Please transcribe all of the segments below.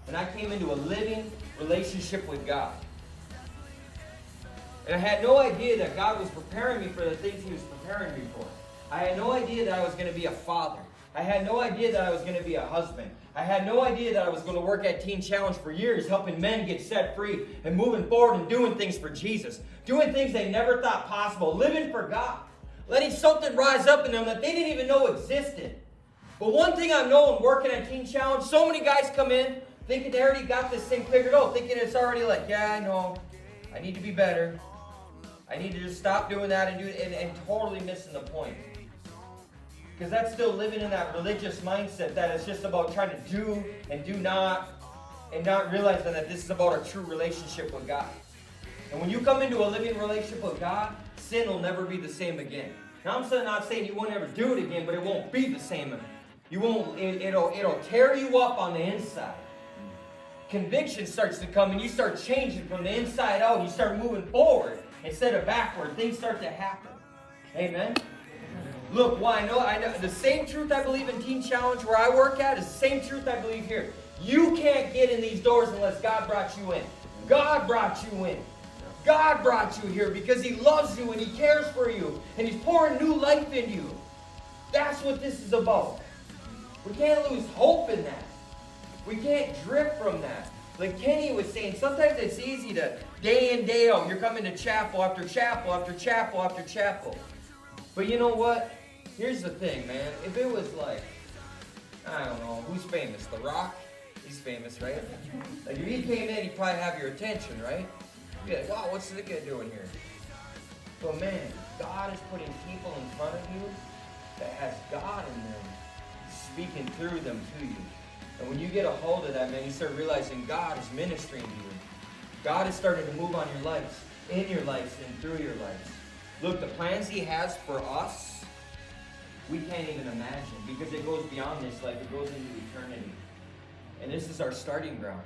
And I came into a living relationship with God. And I had no idea that God was preparing me for the things He was preparing me for. I had no idea that I was going to be a father. I had no idea that I was going to be a husband. I had no idea that I was going to work at Teen Challenge for years, helping men get set free and moving forward and doing things for Jesus. Doing things they never thought possible. Living for God. Letting something rise up in them that they didn't even know existed. But one thing I know in working at Teen Challenge, so many guys come in thinking they already got this thing figured out. Thinking it's already like, yeah, I know. I need to be better. I need to just stop doing that and totally missing the point. Because that's still living in that religious mindset that it's just about trying to do and do not, and not realizing that this is about a true relationship with God. And when you come into a living relationship with God, sin will never be the same again. Now I'm not saying you won't ever do it again, but it won't be the same. You won't. It'll tear you up on the inside. Conviction starts to come, and you start changing from the inside out. And you start moving forward instead of backward. Things start to happen. Amen. Look, why I know the same truth I believe in Teen Challenge where I work at is the same truth I believe here. You can't get in these doors unless God brought you in. God brought you in. God brought you here because He loves you and He cares for you and He's pouring new life in you. That's what this is about. We can't lose hope in that. We can't drift from that. Like Kenny was saying, sometimes it's easy to day in, day out. You're coming to chapel after chapel after chapel after chapel. But you know what? Here's the thing, man. If it was like, I don't know, who's famous? The Rock? He's famous, right? Like if he came in, he'd probably have your attention, right? You'd be like, wow, what's the guy doing here? But man, God is putting people in front of you that has God in them, speaking through them to you. And when you get a hold of that, man, you start realizing God is ministering to you. God is starting to move on your lives, in your lives, and through your lives. Look, the plans He has for us, we can't even imagine because it goes beyond this life. It goes into eternity. And this is our starting ground.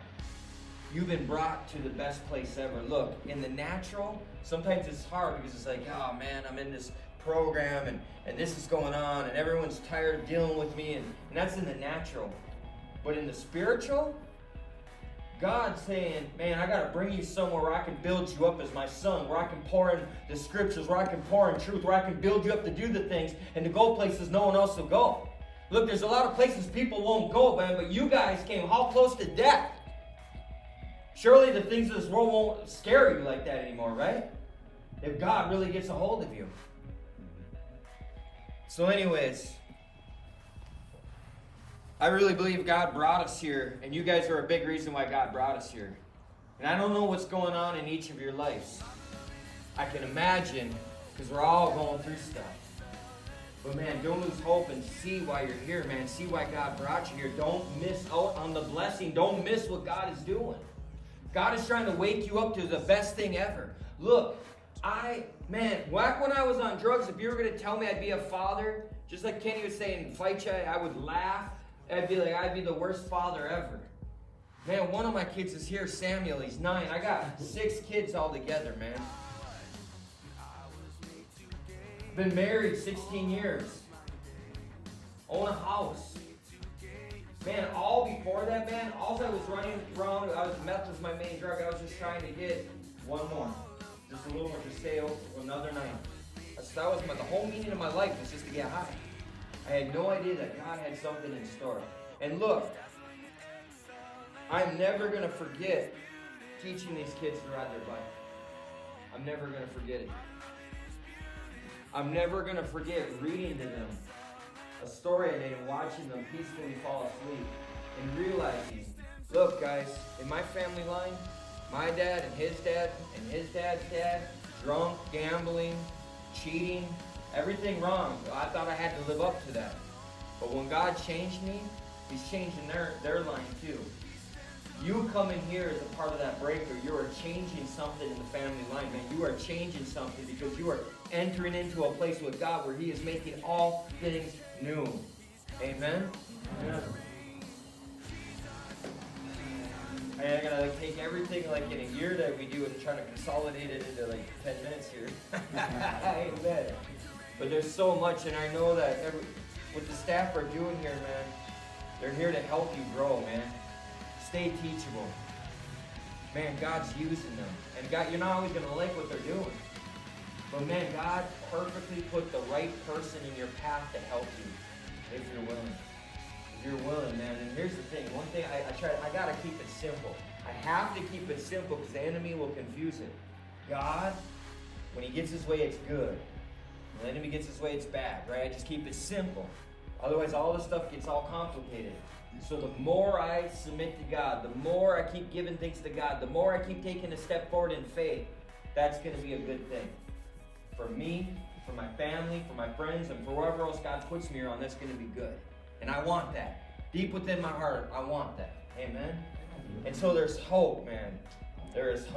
You've been brought to the best place ever. Look, in the natural, sometimes it's hard because it's like, oh man, I'm in this program and this is going on and everyone's tired of dealing with me. And that's in the natural. But in the spiritual, God's saying, man, I got to bring you somewhere where I can build you up as my son, where I can pour in the scriptures, where I can pour in truth, where I can build you up to do the things and to go places no one else will go. Look, there's a lot of places people won't go, man, but you guys came how close to death? Surely the things of this world won't scare you like that anymore, right? If God really gets a hold of you. So anyways, I really believe God brought us here, and you guys are a big reason why God brought us here. And I don't know what's going on in each of your lives. I can imagine, because we're all going through stuff. But man, don't lose hope and see why you're here, man. See why God brought you here. Don't miss out on the blessing. Don't miss what God is doing. God is trying to wake you up to the best thing ever. Look, back when I was on drugs, if you were going to tell me I'd be a father, just like Kenny was saying, fight you, I would laugh. I'd be the worst father ever. Man, one of my kids is here, Samuel. He's 9. I got 6 kids all together, man. Been married 16 years. Own a house. Man, all before that, man, all I was running around, meth was my main drug. I was just trying to get one more. Just a little more to stay over another night. That was the whole meaning of my life was just to get high. I had no idea that God had something in store. And look, I'm never going to forget teaching these kids to ride their bike. I'm never going to forget it. I'm never going to forget reading to them a story at night and watching them peacefully fall asleep and realizing, look guys, in my family line, my dad and his dad's dad, drunk, gambling, cheating, everything wrong. I thought I had to live up to that. But when God changed me, He's changing their line too. You coming here as a part of that breaker, you are changing something in the family line, man. You are changing something because you are entering into a place with God where He is making all things new. Amen? Amen. I gotta take everything in a year that we do and try to consolidate it into 10 minutes here. Amen. But there's so much, and I know that what the staff are doing here, man, they're here to help you grow, man. Stay teachable. Man, God's using them. And God, you're not always going to like what they're doing. But man, God perfectly put the right person in your path to help you, if you're willing. If you're willing, man. And here's the thing. One thing I got to keep it simple. I have to keep it simple because the enemy will confuse it. God, when he gets his way, it's good. When the enemy gets his way, it's bad, right? I just keep it simple. Otherwise, all this stuff gets all complicated. So the more I submit to God, the more I keep giving things to God, the more I keep taking a step forward in faith, that's going to be a good thing. For me, for my family, for my friends, and for wherever else God puts me on, that's going to be good. And I want that. Deep within my heart, I want that. Amen? And so there's hope, man. There is hope.